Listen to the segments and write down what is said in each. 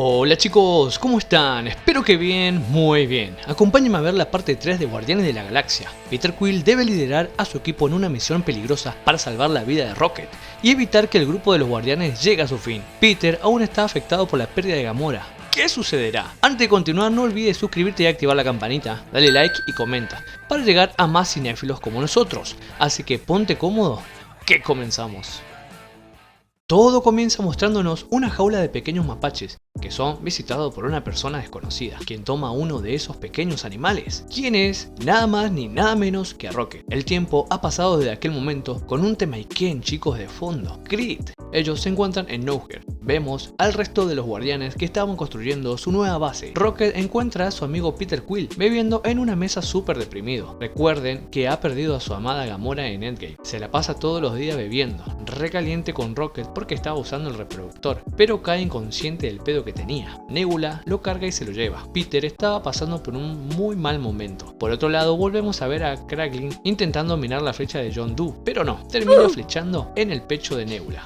Hola chicos, ¿cómo están? Espero que bien, muy bien. Acompáñenme a ver la parte 3 de Guardianes de la Galaxia. Peter Quill debe liderar a su equipo en una misión peligrosa para salvar la vida de Rocket y evitar que el grupo de los Guardianes llegue a su fin. Peter aún está afectado por la pérdida de Gamora. ¿Qué sucederá? Antes de continuar, no olvides suscribirte y activar la campanita, dale like y comenta para llegar a más cinéfilos como nosotros. Así que ponte cómodo, que comenzamos. Todo comienza mostrándonos una jaula de pequeños mapaches que son visitados por una persona desconocida, quien toma uno de esos pequeños animales, quien es nada más ni nada menos que Rocket. El tiempo ha pasado desde aquel momento con un Temaiken, chicos, de fondo, Creed. Ellos se encuentran en Nowhere. Vemos al resto de los guardianes que estaban construyendo su nueva base. Rocket encuentra a su amigo Peter Quill bebiendo en una mesa súper deprimido. Recuerden que ha perdido a su amada Gamora en Endgame. Se la pasa todos los días bebiendo, recaliente con Rocket porque estaba usando el reproductor, pero cae inconsciente del pedo que tenía. Nebula lo carga y se lo lleva. Peter estaba pasando por un muy mal momento. Por otro lado, volvemos a ver a Kraglin intentando minar la flecha de John Doe, pero no, termina flechando en el pecho de Nebula.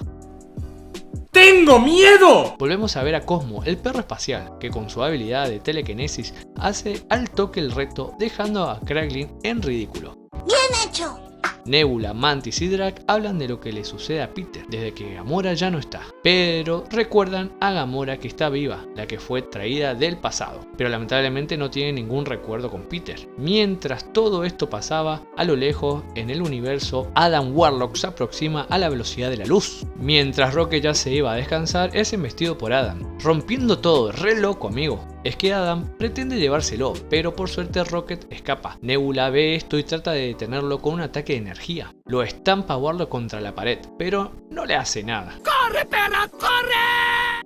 ¡Tengo miedo! Volvemos a ver a Cosmo, el perro espacial, que con su habilidad de telequinesis hace al toque el reto, dejando a Kraglin en ridículo. ¡Bien hecho! Nebula, Mantis y Drax hablan de lo que le sucede a Peter desde que Gamora ya no está, pero recuerdan a Gamora que está viva, la que fue traída del pasado, pero lamentablemente no tiene ningún recuerdo con Peter. Mientras todo esto pasaba, a lo lejos en el universo, Adam Warlock se aproxima a la velocidad de la luz. Mientras Rocket ya se iba a descansar, es embestido por Adam, rompiendo todo, re loco amigo. Es que Adam pretende llevárselo, pero por suerte Rocket escapa. Nebula ve esto y trata de detenerlo con un ataque de energía. Lo estampa a Warlock contra la pared, pero no le hace nada. ¡Corre, perra, corre!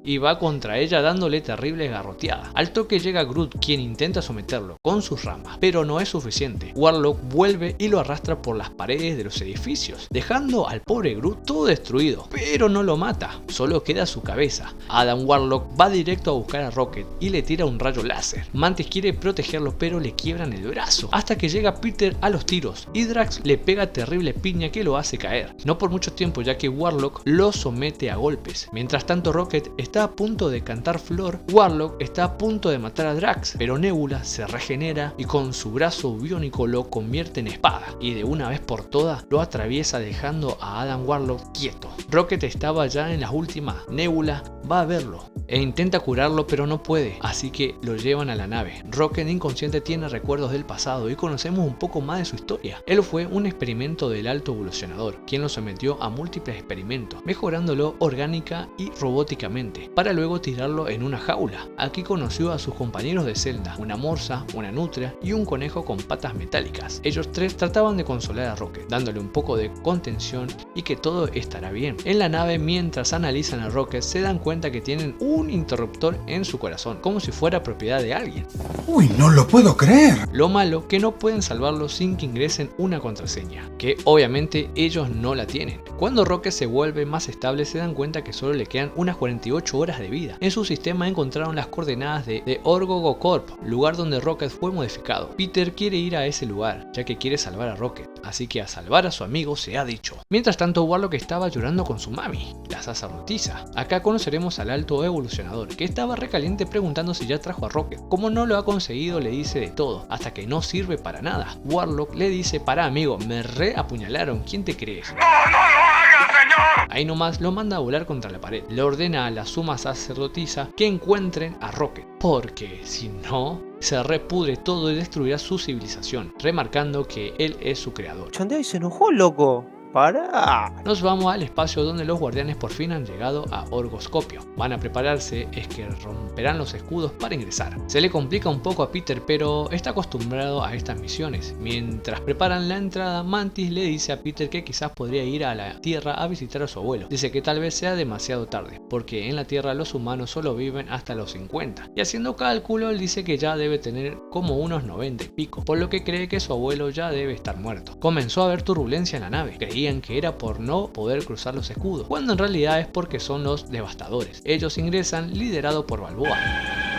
Y va contra ella dándole terribles garroteadas. Al toque llega Groot, quien intenta someterlo con sus ramas, pero no es suficiente. Warlock vuelve y lo arrastra por las paredes de los edificios, dejando al pobre Groot todo destruido, pero no lo mata, solo queda su cabeza. Adam Warlock va directo a buscar a Rocket y le tira un rayo láser. Mantis quiere protegerlo, pero le quiebran el brazo, hasta que llega Peter a los tiros y Drax le pega terrible piña que lo hace caer. No por mucho tiempo, ya que Warlock lo somete a golpes. Mientras tanto, Rocket está a punto de cantar flor, Warlock está a punto de matar a Drax, pero Nebula se regenera y con su brazo biónico lo convierte en espada y de una vez por todas lo atraviesa, dejando a Adam Warlock quieto. Rocket estaba ya en las últimas. Nebula va a verlo e intenta curarlo, pero no puede, así que lo llevan a la nave. Rocket inconsciente tiene recuerdos del pasado y conocemos un poco más de su historia. Él fue un experimento del alto evolucionador, quien lo sometió a múltiples experimentos, mejorándolo orgánica y robóticamente, para luego tirarlo en una jaula. Aquí conoció a sus compañeros de celda, una morsa, una nutria y un conejo con patas metálicas. Ellos tres trataban de consolar a Rocket, dándole un poco de contención y que todo estará bien. En la nave, mientras analizan a Rocket, se dan cuenta que tienen un interruptor en su corazón, como si fuera propiedad de alguien. ¡Uy, no lo puedo creer! Lo malo, que no pueden salvarlo sin que ingresen una contraseña, que obviamente ellos no la tienen. Cuando Rocket se vuelve más estable, se dan cuenta que solo le quedan unas 48 horas de vida. En su sistema encontraron las coordenadas de Orgogo Corp, lugar donde Rocket fue modificado. Peter quiere ir a ese lugar, ya que quiere salvar a Rocket, así que a salvar a su amigo se ha dicho. Mientras tanto, Warlock estaba llorando con su mami, la sacerdotisa. Acá conoceremos al alto evolucionador, que estaba recaliente preguntando si ya trajo a Rocket. Como no lo ha conseguido, le dice de todo, hasta que no sirve para nada. Warlock le dice: para amigo, me apuñalaron, ¿quién te crees? ¡No lo hagas, señor! Ahí nomás lo manda a volar contra la pared. Le ordena a la suma sacerdotisa que encuentren a Rocket, porque si no, se repudre todo y destruirá su civilización, remarcando que él es su creador. Chandai se enojó, loco. ¡Para! Nos vamos al espacio donde los guardianes por fin han llegado a Orgoscopio. Van a prepararse, es que romperán los escudos para ingresar. Se le complica un poco a Peter, pero está acostumbrado a estas misiones. Mientras preparan la entrada, Mantis le dice a Peter que quizás podría ir a la Tierra a visitar a su abuelo. Dice que tal vez sea demasiado tarde, porque en la Tierra los humanos solo viven hasta los 50. Y haciendo cálculo, él dice que ya debe tener como unos 90 y pico, por lo que cree que su abuelo ya debe estar muerto. Comenzó a haber turbulencia en la nave. Creían que era por no poder cruzar los escudos, cuando en realidad es porque son los devastadores. Ellos ingresan liderado por Balboa.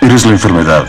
Eres la enfermedad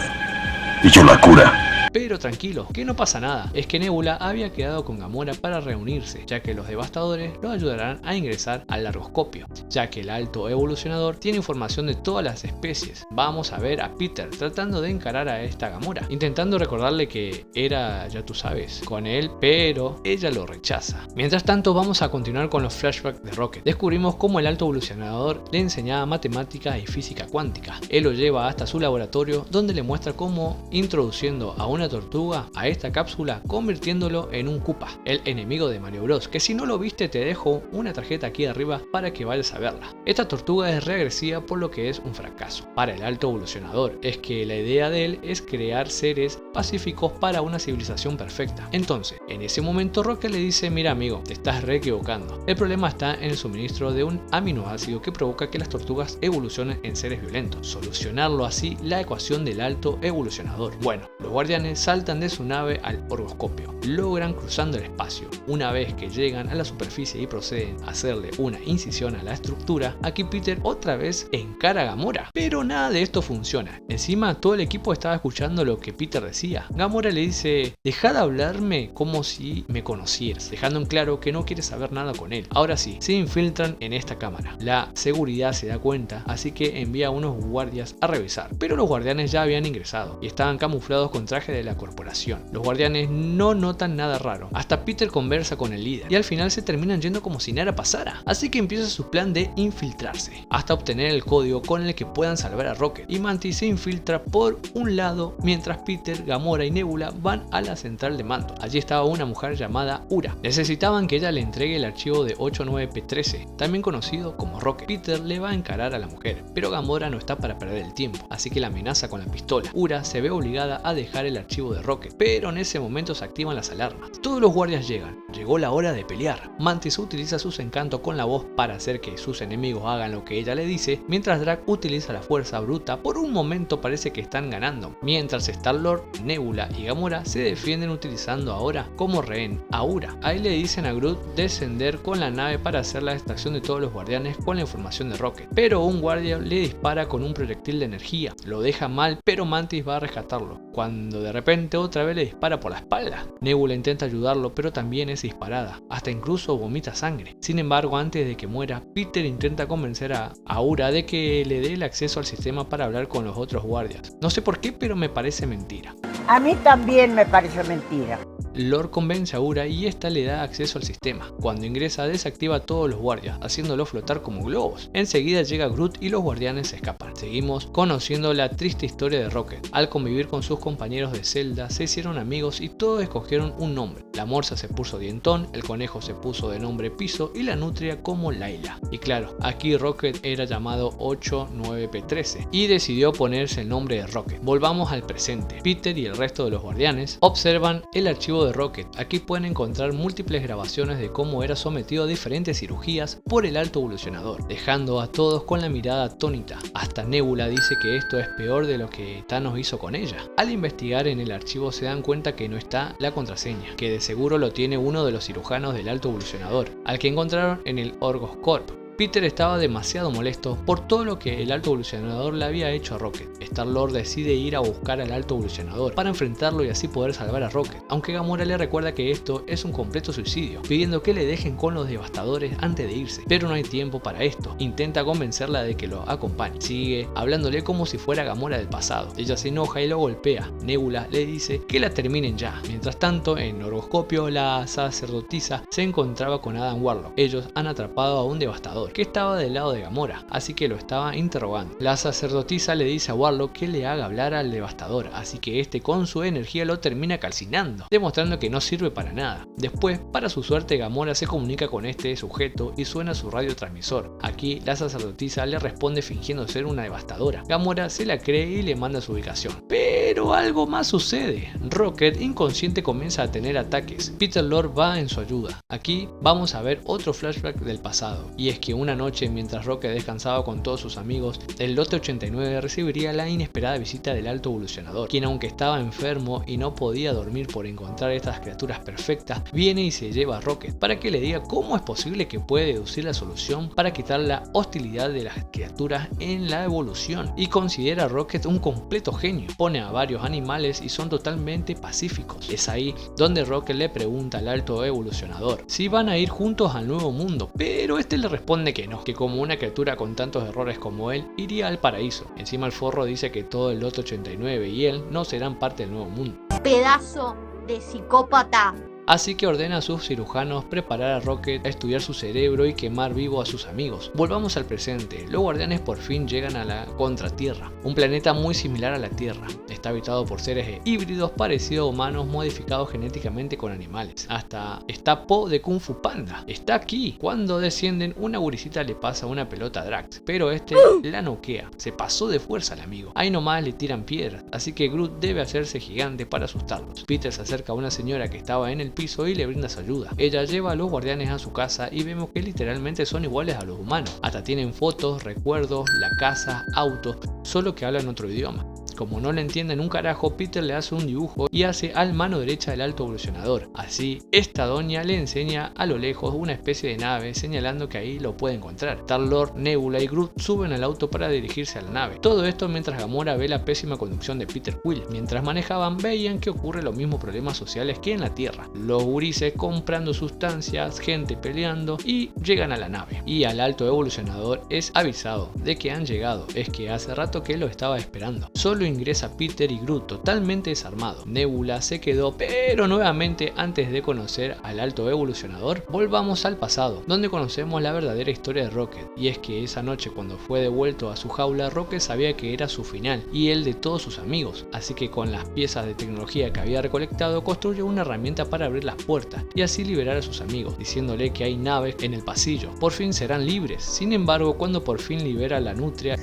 y yo la cura. pero tranquilo, que no pasa nada. Es que Nebula había quedado con Gamora para reunirse, ya que los devastadores lo ayudarán a ingresar al largoscopio, ya que el alto evolucionador tiene información de todas las especies. Vamos a ver a Peter tratando de encarar a esta Gamora, intentando recordarle que era, ya tú sabes, con él, pero ella lo rechaza. Mientras tanto, vamos a continuar con los flashbacks de Rocket. Descubrimos cómo el alto evolucionador le enseñaba matemáticas y física cuántica. Él lo lleva hasta su laboratorio, donde le muestra cómo introduciendo a una tortuga a esta cápsula, convirtiéndolo en un Koopa, el enemigo de Mario Bros, que si no lo viste te dejo una tarjeta aquí arriba para que vayas a verla. Esta tortuga es regresiva, por lo que es un fracaso para el alto evolucionador. Es que la idea de él es crear seres pacíficos para una civilización perfecta. Entonces, en ese momento Rocket le dice: mira amigo, te estás re equivocando. El problema está en el suministro de un aminoácido que provoca que las tortugas evolucionen en seres violentos. Solucionarlo así la ecuación del alto evolucionador. Bueno, los guardianes saltan de su nave al orgoscopio. Logran cruzando el espacio. Una vez que llegan a la superficie y proceden a hacerle una incisión a la estructura, aquí Peter otra vez encara a Gamora. Pero nada de esto funciona. Encima todo el equipo estaba escuchando lo que Peter decía. Gamora le dice: deja de hablarme como si me conocieras, dejando en claro que no quiere saber nada con él. Ahora sí, se infiltran en esta cámara. La seguridad se da cuenta, así que envía a unos guardias a revisar. Pero los guardianes ya habían ingresado y estaban camuflados con traje de la corporación. Los guardianes no notan nada raro. Hasta Peter conversa con el líder y al final se terminan yendo como si nada pasara. Así que empieza su plan de infiltrarse hasta obtener el código con el que puedan salvar a Rocket. Y Mantis se infiltra por un lado mientras Peter, Gamora y Nebula van a la central de mando. Allí estaba una mujer llamada Ura. Necesitaban que ella le entregue el archivo de 89P13, también conocido como Rocket. Peter le va a encarar a la mujer, pero Gamora no está para perder el tiempo, así que la amenaza con la pistola. Ura se ve obligada a dejar el archivo de Rocket, pero en ese momento se activan las alarmas. Todos los guardias llegan. Llegó la hora de pelear. Mantis utiliza sus encantos con la voz para hacer que sus enemigos hagan lo que ella le dice, mientras Drax utiliza la fuerza bruta. Por un momento parece que están ganando, mientras Star-Lord, Nebula y Gamora se defienden utilizando ahora como rehén a Ura. Ahí le dicen a Groot descender con la nave para hacer la extracción de todos los guardianes con la información de Rocket, pero un guardia le dispara con un proyectil de energía. Lo deja mal, pero Mantis va a rescatarlo, cuando de repente otra vez le dispara por la espalda. Nebula intenta ayudarlo, pero también es disparada, hasta incluso vomita sangre. Sin embargo, antes de que muera, Peter intenta convencer a Ura de que le dé el acceso al sistema para hablar con los otros guardias. No sé por qué, pero me parece mentira. A mí también me pareció mentira. Lord convence a Ura y esta le da acceso al sistema. Cuando ingresa, desactiva a todos los guardias, haciéndolo flotar como globos. Enseguida llega Groot y los guardianes se escapan. Seguimos conociendo la triste historia de Rocket. Al convivir con sus compañeros de celda, se hicieron amigos y todos escogieron un nombre. La morsa se puso Dientón, el conejo se puso de nombre Piso y la nutria como Layla. Y claro, aquí Rocket era llamado 89P13 y decidió ponerse el nombre de Rocket. Volvamos al presente. Peter y el resto de los guardianes observan el archivo de Rocket. Aquí pueden encontrar múltiples grabaciones de cómo era sometido a diferentes cirugías por el alto evolucionador, dejando a todos con la mirada atónita. Hasta Nebula dice que esto es peor de lo que Thanos hizo con ella. Al investigar en el archivo se dan cuenta que no está la contraseña, que de seguro lo tiene uno de los cirujanos del alto evolucionador, al que encontraron en el Orgoscorp. Peter estaba demasiado molesto por todo lo que el alto evolucionador le había hecho a Rocket. Star-Lord decide ir a buscar al alto evolucionador para enfrentarlo y así poder salvar a Rocket, aunque Gamora le recuerda que esto es un completo suicidio, pidiendo que le dejen con los devastadores antes de irse, pero no hay tiempo para esto. Intenta convencerla de que lo acompañe, sigue hablándole como si fuera Gamora del pasado. Ella se enoja y lo golpea. Nebula le dice que la terminen ya. Mientras tanto, en Orgoscopio, la sacerdotisa se encontraba con Adam Warlock. Ellos han atrapado a un devastador que estaba del lado de Gamora, así que lo estaba interrogando. La sacerdotisa le dice a Warlock que le haga hablar al devastador, así que este con su energía lo termina calcinando, demostrando que no sirve para nada. Después, para su suerte, Gamora se comunica con este sujeto y suena su radiotransmisor. Aquí la sacerdotisa le responde fingiendo ser una devastadora. Gamora se la cree y le manda su ubicación. Pero algo más sucede. Rocket, inconsciente, comienza a tener ataques. Peter Lord va en su ayuda. Aquí vamos a ver otro flashback del pasado, y es que una noche, mientras Rocket descansaba con todos sus amigos, el lote 89 recibiría la inesperada visita del Alto Evolucionador, quien, aunque estaba enfermo y no podía dormir por encontrar estas criaturas perfectas, viene y se lleva a Rocket para que le diga cómo es posible que puede deducir la solución para quitar la hostilidad de las criaturas en la evolución, y considera a Rocket un completo genio. Pone a varios animales y son totalmente pacíficos. Es ahí donde Rocket le pregunta al Alto Evolucionador si van a ir juntos al nuevo mundo, pero este le responde que no, que como una criatura con tantos errores como él iría al paraíso. Encima el forro dice que todo el lote 89 y él no serán parte del nuevo mundo. Pedazo de psicópata. Así que ordena a sus cirujanos preparar a Rocket a estudiar su cerebro y quemar vivo a sus amigos. Volvamos al presente. Los guardianes por fin llegan a la Contratierra, un planeta muy similar a la Tierra. Está habitado por seres híbridos parecidos a humanos modificados genéticamente con animales. Hasta está Po de Kung Fu Panda. Está aquí. Cuando descienden, una gurisita le pasa una pelota a Drax, pero este la noquea. Se pasó de fuerza al amigo. Ahí nomás le tiran piedras, así que Groot debe hacerse gigante para asustarlos. Peter se acerca a una señora que estaba en el piso y le brinda su ayuda. Ella lleva a los guardianes a su casa y vemos que literalmente son iguales a los humanos. Hasta tienen fotos, recuerdos, la casa, autos, solo que hablan otro idioma. Como no le entienden un carajo, Peter le hace un dibujo y hace al mano derecha del Alto Evolucionador. Así, esta doña le enseña a lo lejos una especie de nave, señalando que ahí lo puede encontrar. Star-Lord, Nebula y Groot suben al auto para dirigirse a la nave. Todo esto mientras Gamora ve la pésima conducción de Peter Quill. Mientras manejaban, veían que ocurre los mismos problemas sociales que en la Tierra. Los gurises comprando sustancias, gente peleando, y llegan a la nave. Y al Alto Evolucionador es avisado de que han llegado. Es que hace rato que lo estaba esperando. Solo ingresa Peter y Groot totalmente desarmado. Nebula se quedó, pero nuevamente, antes de conocer al Alto Evolucionador, volvamos al pasado, donde conocemos la verdadera historia de Rocket. Y es que esa noche, cuando fue devuelto a su jaula, Rocket sabía que era su final y el de todos sus amigos, así que con las piezas de tecnología que había recolectado, construyó una herramienta para abrir las puertas y así liberar a sus amigos, diciéndole que hay naves en el pasillo, por fin serán libres. Sin embargo, cuando por fin libera la nutria,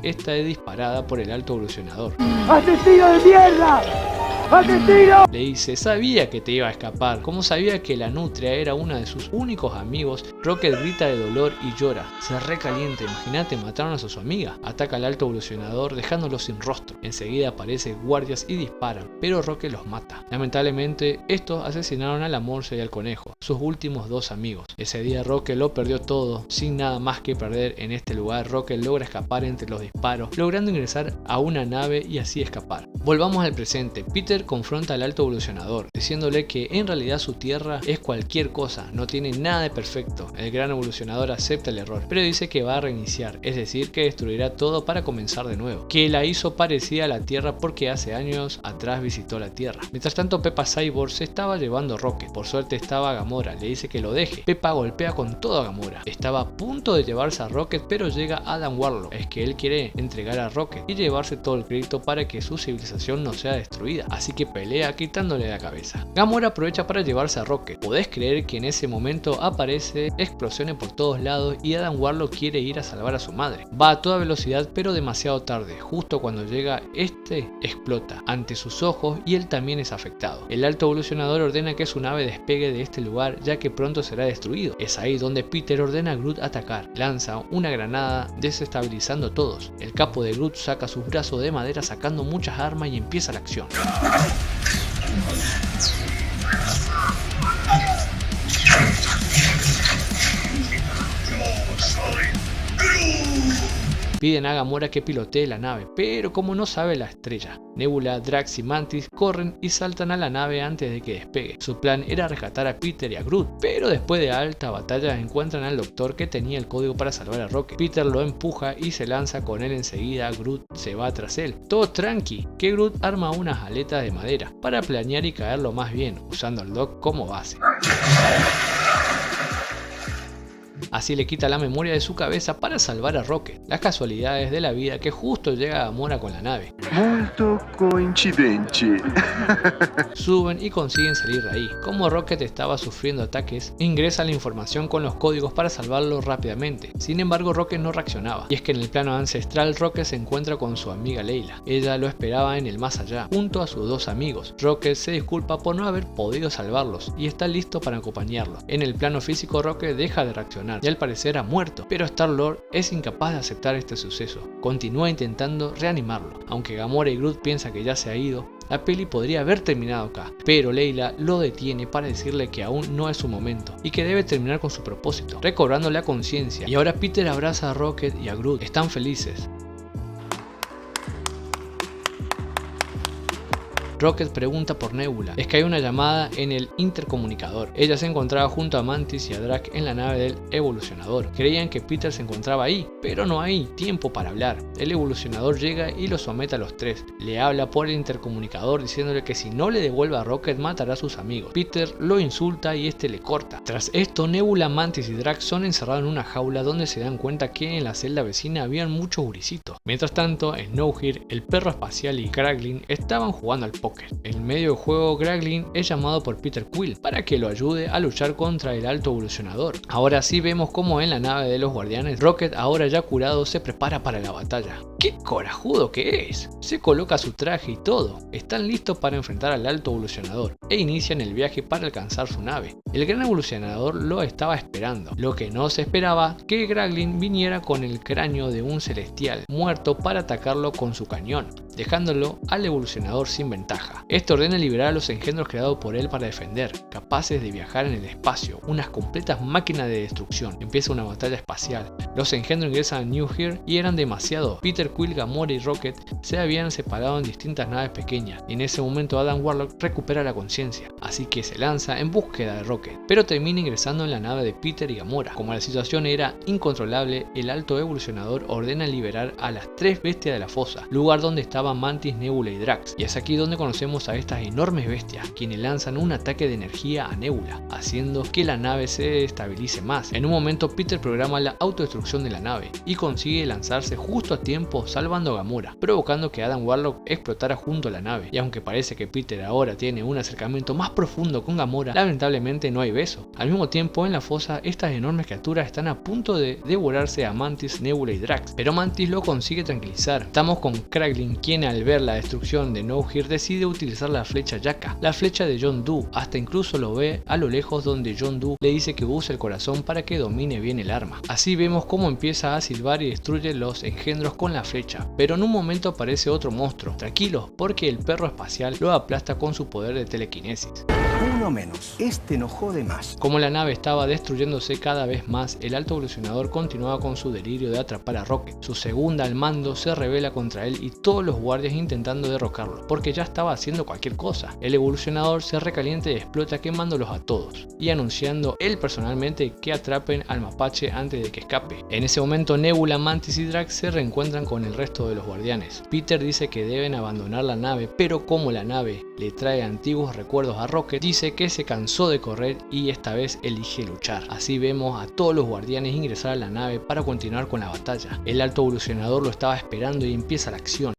esta es disparada por el Alto Evolucionador. ¡Asesino de mierda! ¡Asesino! Le dice, sabía que te iba a escapar. Como sabía que la nutria era una de sus únicos amigos, Rocket grita de dolor y llora. Se recalienta, imagínate, mataron a su amiga. Ataca al Alto Evolucionador dejándolo sin rostro. Enseguida aparecen guardias y disparan, pero Rocket los mata. Lamentablemente, estos asesinaron a la morsa y al conejo, sus últimos dos amigos. Ese día Rocket lo perdió todo, sin nada más que perder en este lugar. Rocket logra escapar entre los disparos, logrando ingresar a una nave y así escapar. Volvamos al presente. Peter confronta al Alto Evolucionador, diciéndole que en realidad su tierra es cualquier cosa, no tiene nada de perfecto. El gran evolucionador acepta el error, pero dice que va a reiniciar, es decir, que destruirá todo para comenzar de nuevo, que la hizo parecida a la Tierra porque hace años atrás visitó la Tierra. Mientras tanto, Peppa Cyborg se estaba llevando a Rocket. Por suerte estaba Gamora, le dice que lo deje. Peppa golpea con todo a Gamora. Estaba a punto de llevarse a Rocket, pero llega Adam Warlock. Es que él quiere entregar a Rocket y llevarse todo el crédito para que su civilización no sea destruida, así que pelea quitándole la cabeza. Gamora aprovecha para llevarse a Rocket. ¿Podés creer que en ese momento aparece explosiones por todos lados y Adam Warlock quiere ir a salvar a su madre? Va a toda velocidad, pero demasiado tarde. Justo cuando llega, este explota ante sus ojos y él también es afectado. El Alto Evolucionador ordena que su nave despegue de este lugar, ya que pronto será destruido. Es ahí donde Peter ordena a Groot atacar. Lanza una granada desestabilizando a todos. El capo de Groot saca sus brazos de madera sacando muchas armas y empieza la acción. Piden a Gamora que pilotee la nave, pero como no sabe, la estrella. Nebula, Drax y Mantis corren y saltan a la nave antes de que despegue. Su plan era rescatar a Peter y a Groot, pero después de alta batalla encuentran al Doctor, que tenía el código para salvar a Rocket. Peter lo empuja y se lanza con él enseguida. Groot se va tras él. Todo tranqui, que Groot arma unas aletas de madera para planear y caerlo más bien, usando al Doc como base. Así le quita la memoria de su cabeza para salvar a Rocket. Las casualidades de la vida que justo llega Gamora con la nave. Molto coincidente. Suben y consiguen salir de ahí. Como Rocket estaba sufriendo ataques, ingresa la información con los códigos para salvarlo rápidamente. Sin embargo, Rocket no reaccionaba. Y es que en el plano ancestral, Rocket se encuentra con su amiga Layla. Ella lo esperaba en el más allá, junto a sus dos amigos. Rocket se disculpa por no haber podido salvarlos y está listo para acompañarlos. En el plano físico, Rocket deja de reaccionar y al parecer ha muerto, pero Star-Lord es incapaz de aceptar este suceso. Continúa intentando reanimarlo. Aunque Gamora y Groot piensan que ya se ha ido, la peli podría haber terminado acá, pero Layla lo detiene para decirle que aún no es su momento y que debe terminar con su propósito, recobrando la conciencia. Y ahora Peter abraza a Rocket y a Groot, están felices. Rocket pregunta por Nebula. Es que hay una llamada en el intercomunicador. Ella se encontraba junto a Mantis y a Drax en la nave del evolucionador. Creían que Peter se encontraba ahí, pero no hay tiempo para hablar. El evolucionador llega y los somete a los tres. Le habla por el intercomunicador diciéndole que si no le devuelve a Rocket matará a sus amigos. Peter lo insulta y este le corta. Tras esto, Nebula, Mantis y Drax son encerrados en una jaula donde se dan cuenta que en la celda vecina habían muchos gurisitos. Mientras tanto, Snowhir, el perro espacial y Kraglin estaban jugando al póker. En medio del juego, Kraglin es llamado por Peter Quill para que lo ayude a luchar contra el alto evolucionador. Ahora sí vemos como en la nave de los guardianes, Rocket, ahora ya curado, se prepara para la batalla. ¡Qué corajudo que es! Se coloca su traje y todo. Están listos para enfrentar al alto evolucionador e inician el viaje para alcanzar su nave. El gran evolucionador lo estaba esperando. Lo que no se esperaba, que Kraglin viniera con el cráneo de un celestial muerto para atacarlo con su cañón, dejándolo al evolucionador sin ventaja. Este ordena liberar a los engendros creados por él para defender, capaces de viajar en el espacio, unas completas máquinas de destrucción. Empieza una batalla espacial. Los engendros ingresan a New Here y eran demasiados. Peter Quill, Gamora y Rocket se habían separado en distintas naves pequeñas, y en ese momento Adam Warlock recupera la conciencia, así que se lanza en búsqueda de Rocket, pero termina ingresando en la nave de Peter y Gamora. Como la situación era incontrolable, el alto evolucionador ordena liberar a las tres bestias de la fosa, lugar donde estaban Mantis, Nebula y Drax, y es aquí donde conocemos a estas enormes bestias, quienes lanzan un ataque de energía a Nebula, haciendo que la nave se estabilice más. En un momento Peter programa la autodestrucción de la nave y consigue lanzarse justo a tiempo, salvando a Gamora, provocando que Adam Warlock explotara junto a la nave. Y aunque parece que Peter ahora tiene un acercamiento más profundo con Gamora, lamentablemente no hay beso. Al mismo tiempo, en la fosa, estas enormes criaturas están a punto de devorarse a Mantis, Nebula y Drax, pero Mantis lo consigue tranquilizar. Estamos con Kraglin, quien al ver la destrucción de No Here decide utilizar la flecha Yaka, la flecha de John Doe, hasta incluso lo ve a lo lejos, donde John Doe le dice que use el corazón para que domine bien el arma. Así vemos cómo empieza a silbar y destruye los engendros con la flecha, pero en un momento aparece otro monstruo. Tranquilos, porque el perro espacial lo aplasta con su poder de telequinesis. Uno menos, este no jode más. Como la nave estaba destruyéndose cada vez más, el alto evolucionador continuaba con su delirio de atrapar a Rocket. Su segunda al mando se rebela contra él y todos los guardias intentando derrocarlo, porque ya estaba haciendo cualquier cosa. El evolucionador se recalienta y explota, quemándolos a todos y anunciando él personalmente que atrapen al mapache antes de que escape. En ese momento Nebula, Mantis y Drax se reencuentran con el resto de los guardianes. Peter dice que deben abandonar la nave, pero como la nave le trae antiguos recuerdos a Rocket, dice que se cansó de correr y esta vez elige luchar. Así vemos a todos los guardianes ingresar a la nave para continuar con la batalla. El alto evolucionador lo estaba esperando y empieza la acción.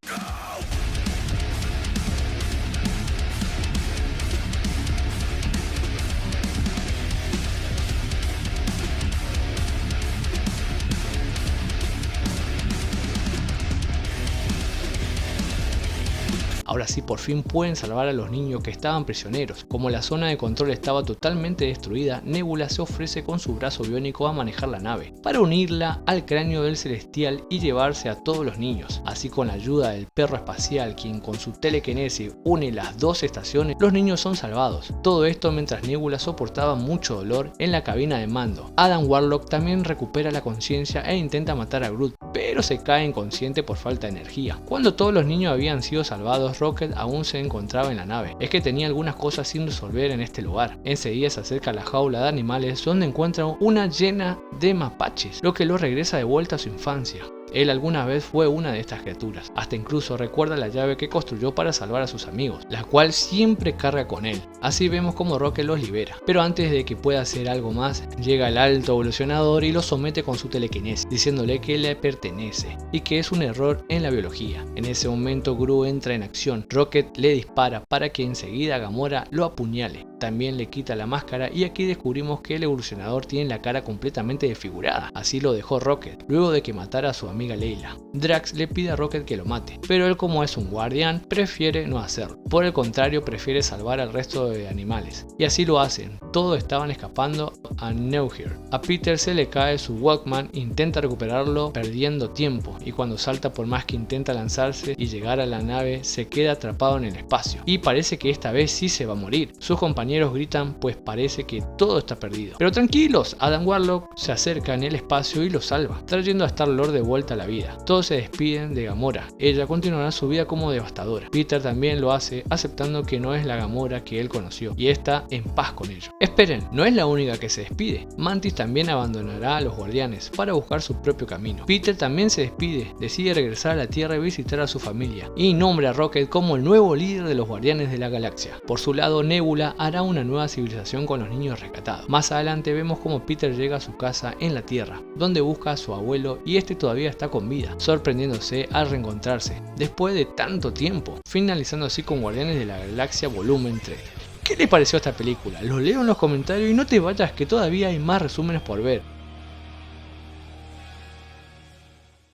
Ahora sí, por fin pueden salvar a los niños que estaban prisioneros. Como la zona de control estaba totalmente destruida, Nebula se ofrece con su brazo biónico a manejar la nave, para unirla al cráneo del celestial y llevarse a todos los niños. Así, con la ayuda del perro espacial, quien con su telequinesis une las dos estaciones, los niños son salvados. Todo esto mientras Nebula soportaba mucho dolor en la cabina de mando. Adam Warlock también recupera la conciencia e intenta matar a Groot, pero se cae inconsciente por falta de energía. Cuando todos los niños habían sido salvados, Rocket aún se encontraba en la nave. Es que tenía algunas cosas sin resolver en este lugar. Enseguida se acerca a la jaula de animales, donde encuentra una llena de mapaches, lo que lo regresa de vuelta a su infancia. Él alguna vez fue una de estas criaturas, hasta incluso recuerda la llave que construyó para salvar a sus amigos, la cual siempre carga con él. Así vemos como Rocket los libera, pero antes de que pueda hacer algo más, llega el alto evolucionador y lo somete con su telequinesis, diciéndole que le pertenece y que es un error en la biología. En ese momento Gru entra en acción, Rocket le dispara para que enseguida Gamora lo apuñale, también le quita la máscara y aquí descubrimos que el evolucionador tiene la cara completamente desfigurada, así lo dejó Rocket, luego de que matara a su amiga Leila. Drax le pide a Rocket que lo mate, pero él como es un guardián prefiere no hacerlo, por el contrario prefiere salvar al resto de animales, y así lo hacen, todos estaban escapando a Nowhere. A Peter se le cae su Walkman, intenta recuperarlo perdiendo tiempo, y cuando salta por más que intenta lanzarse y llegar a la nave se queda atrapado en el espacio, y parece que esta vez sí se va a morir. Sus compañeros gritan pues parece que todo está perdido. Pero tranquilos, Adam Warlock se acerca en el espacio y lo salva, trayendo a Star-Lord de vuelta a la vida. Todos se despiden de Gamora, ella continuará su vida como devastadora. Peter también lo hace, aceptando que no es la Gamora que él conoció, y está en paz con ello. Esperen, no es la única que se despide. Mantis también abandonará a los guardianes para buscar su propio camino. Peter también se despide, decide regresar a la Tierra y visitar a su familia, y nombra a Rocket como el nuevo líder de los Guardianes de la Galaxia. Por su lado, Nebula hará una nueva civilización con los niños rescatados. Más adelante vemos como Peter llega a su casa en la Tierra, donde busca a su abuelo y este todavía está con vida, sorprendiéndose al reencontrarse después de tanto tiempo, finalizando así con Guardianes de la Galaxia volumen 3. ¿Qué les pareció esta película? Lo leo en los comentarios y no te vayas que todavía hay más resúmenes por ver.